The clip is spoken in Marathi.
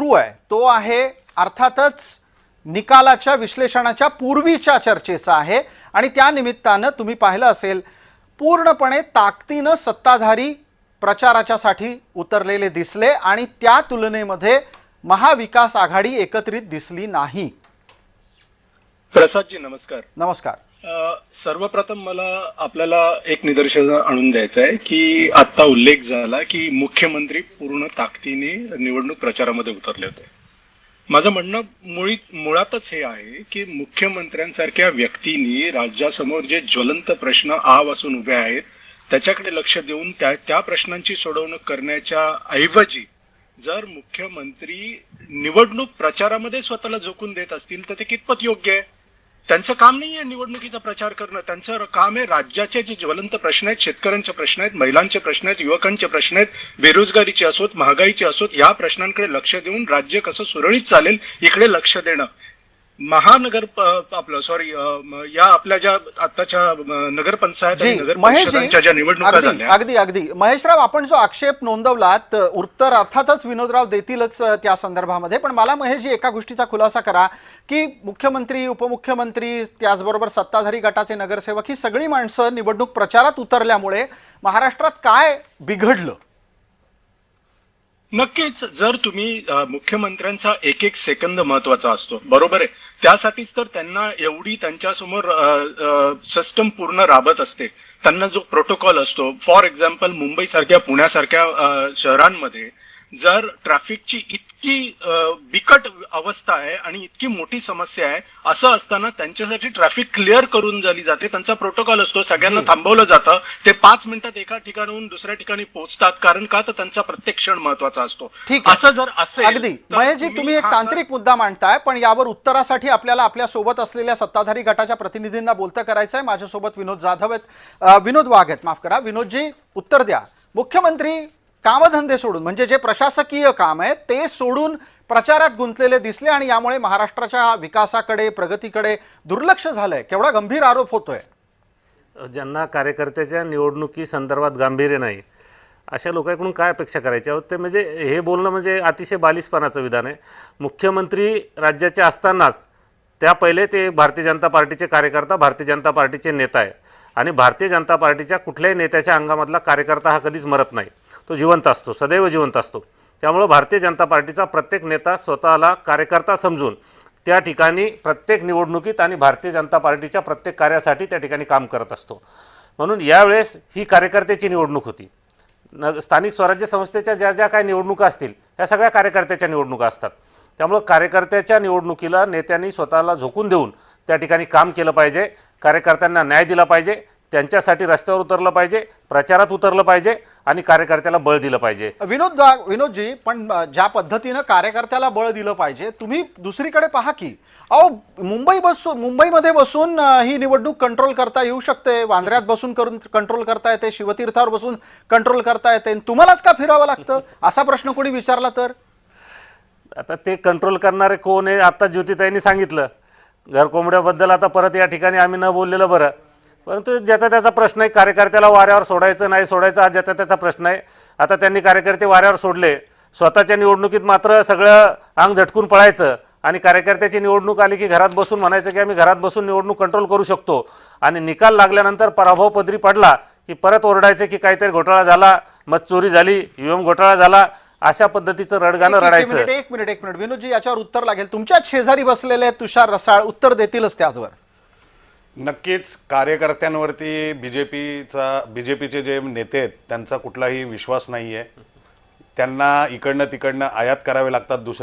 पैलू आहे तो आहे अर्थातच निकालाच्या विश्लेषणाच्या पूर्वीच्या चर्चेचा आहे आणि त्या निमित्तानं तुम्ही पाहिलं असेल पूर्णपणे ताकदीनं सत्ताधारी प्रचाराच्यासाठी उतरलेले दिसले आणि त्या तुलनेमध्ये महाविकास आघाडी एकत्रित दिसली नाही। प्रसादजी नमस्कार। नमस्कार। सर्वप्रथम मला आपल्याला एक निदर्शन आणून द्यायचं आहे की आता उल्लेख झाला की मुख्यमंत्री पूर्ण ताकदीने निवडणूक प्रचारामध्ये उतरले होते। माझं म्हणणं मुळातच हे आहे की मुख्यमंत्र्यांसारख्या व्यक्तींनी राज्यासमोर जे ज्वलंत प्रश्न आवासून उभे आहेत त्याच्याकडे लक्ष देऊन त्या प्रश्नांची सोडवणूक करण्याच्या ऐवजी जर मुख्यमंत्री निवडणूक प्रचारामध्ये स्वतःला झोकून देत असतील तर ते कितपत योग्य आहे? त्यांचं काम नाही आहे निवडणुकीचा प्रचार करणं, त्यांचं काम आहे राज्याचे जे ज्वलंत प्रश्न आहेत, शेतकऱ्यांचे प्रश्न आहेत, महिलांचे प्रश्न आहेत, युवकांचे प्रश्न आहेत, बेरोजगारीचे असोत, महागाईचे असोत, या प्रश्नांकडे लक्ष देऊन राज्य कसं सुरळीत चालेल इकडे लक्ष देणं। या आपल्या ज्या आताच्या नगरपंचायत आणि नगर परिषदांच्या ज्या निवडणुका झाल्या, अगदी महेशराव, आपण जो आक्षेप नोंदवलात उत्तर अर्थातच विनोदराव देतीलच त्या संदर्भामध्ये, पण मला महेशजी एका गोष्टीचा खुलासा करा की मुख्यमंत्री, उपमुख्यमंत्री, त्याचबरोबर सत्ताधारी गटाचे नगरसेवक ही सगळी माणसं निवडणूक प्रचारात उतरल्यामुळे महाराष्ट्रात काय बिघडलं? नक्कीच जर तुम्ही मुख्यमंत्र्यांचा एक एक सेकंद महत्वाचा असतो, बरोबर आहे, त्यासाठीच तर त्यांना एवढी त्यांच्यासमोर सिस्टम पूर्ण राबत असते, त्यांना जो प्रोटोकॉल असतो। फॉर एक्झाम्पल मुंबई सारख्या, पुण्यासारख्या शहरांमध्ये जर ट्रॅफिकची इतकी बिकट अवस्था आहे आणि इतकी मोठी समस्या आहे, असं असताना त्यांच्यासाठी ट्रॅफिक क्लिअर करून झाली जाते, त्यांचा प्रोटोकॉल असतो, सगळ्यांना थांबवलं जातं, ते 5 मिनिटात एका ठिकाणाहून दुसऱ्या ठिकाणी पोहोचतात, कारण का तर त्यांचा प्रत्येक क्षण महत्वाचा असतो। असं जर असेल, अगदी महेशजी तुम्ही एक तांत्रिक मुद्दा मांडताय, पण यावर उत्तरासाठी आपल्याला आपल्या सोबत असलेल्या सत्ताधारी गटाच्या प्रतिनिधींना बोलतं करायचं आहे। माझ्यासोबत विनोद जाधव आहेत, विनोद वाघ आहेत, माफ करा। विनोदजी उत्तर द्या, मुख्यमंत्री कामधंदे सोडून म्हणजे जे प्रशासकीय काम आहे ते सोडून प्रचारात गुंतलेले दिसले आणि यामुळे महाराष्ट्राच्या विकासाकडे, प्रगतीकडे दुर्लक्ष झालंय, केवढा गंभीर आरोप होतोय। ज्यांना कार्यकर्त्याच्या निवडणुकी संदर्भात गांभीर्य नाही अशा लोकांकडून काय अपेक्षा करायची आहोत? ते म्हणजे हे बोलणं म्हणजे अतिशय बालिशपणाचं विधान आहे। मुख्यमंत्री राज्याचे असतानाच त्या पहिले ते भारतीय जनता पार्टीचे कार्यकर्ता, भारतीय जनता पार्टीचे नेता आहे आणि भारतीय जनता पार्टीच्या कुठल्याही नेत्याच्या अंगामधला कार्यकर्ता हा कधीच मरत नाही, तो जिवंत असतो, सदैव जिवंत असतो। त्यामुळे भारतीय जनता पार्टीचा प्रत्येक नेता स्वतःला कार्यकर्ता समजून त्या ठिकाणी प्रत्येक निवडणुकीत आणि भारतीय जनता पार्टीच्या प्रत्येक कार्यासाठी त्या ठिकाणी काम करत असतो। म्हणून यावेळेस ही कार्यकर्त्याची निवडणूक होती। स्थानिक स्वराज्य संस्थेच्या ज्या ज्या काही निवडणुका असतील ह्या सगळ्या कार्यकर्त्याच्या निवडणुका असतात। त्यामुळे कार्यकर्त्याच्या निवडणुकीला नेत्यांनी स्वतःला झोकून देऊन त्या ठिकाणी काम केलं पाहिजे, कार्यकर्त्यांना न्याय दिला पाहिजे, त्यांच्यासाठी रस्त्यावर उतरलं पाहिजे, प्रचारात उतरलं पाहिजे आणि कार्यकर्त्याला बळ दिलं पाहिजे। विनोदजी, पण ज्या पद्धतीनं कार्यकर्त्याला बळ दिलं पाहिजे, तुम्ही दुसरीकडे पहा की अहो मुंबईमध्ये बसून ही निवडणूक कंट्रोल करता येऊ शकते, वांद्र्यात बसून कंट्रोल करता येते, शिवतीर्थावर बसून कंट्रोल करता येते, तुम्हालाच का फिरावं लागतं असा प्रश्न कोणी विचारला तर? आता ते कंट्रोल करणारे कोण आहे आता ज्योतिताईंनी सांगितलं। घरकोंबड्याबद्दल आता परत या ठिकाणी आम्ही न बोललेलं बरं, परंतु ज्याचा त्याचा प्रश्न आहे, कार्यकर्त्याला वाऱ्यावर सोडायचं नाही सोडायचं हा ज्याचा त्याचा प्रश्न आहे। आता त्यांनी कार्यकर्ते वाऱ्यावर सोडले, स्वतःच्या निवडणुकीत मात्र सगळं अंग झटकून पळायचं आणि कार्यकर्त्याची निवडणूक आली की घरात बसून म्हणायचं की आम्ही घरात बसून निवडणूक कंट्रोल करू शकतो आणि निकाल लागल्यानंतर पराभव पदरी पडला की परत ओरडायचे की काहीतरी घोटाळा झाला, मत चोरी झाली, ईव्हीएम घोटाळा झाला, अशा पद्धतीचं रडगाणं रडायचं। एक मिनिट विनोदजी, याच्यावर उत्तर लागेल। तुमच्या शेजारी बसलेले तुषार रसाळ उत्तर देतीलच त्यावर। नक्कीच कार्यकर्त्यांवरती बीजेपीचे जे नेते आहेत त्यांचा कुठलाही विश्वास नाही आहे, त्यांना इकडनं तिकडनं आयात करावे लागतात दुसऱ्या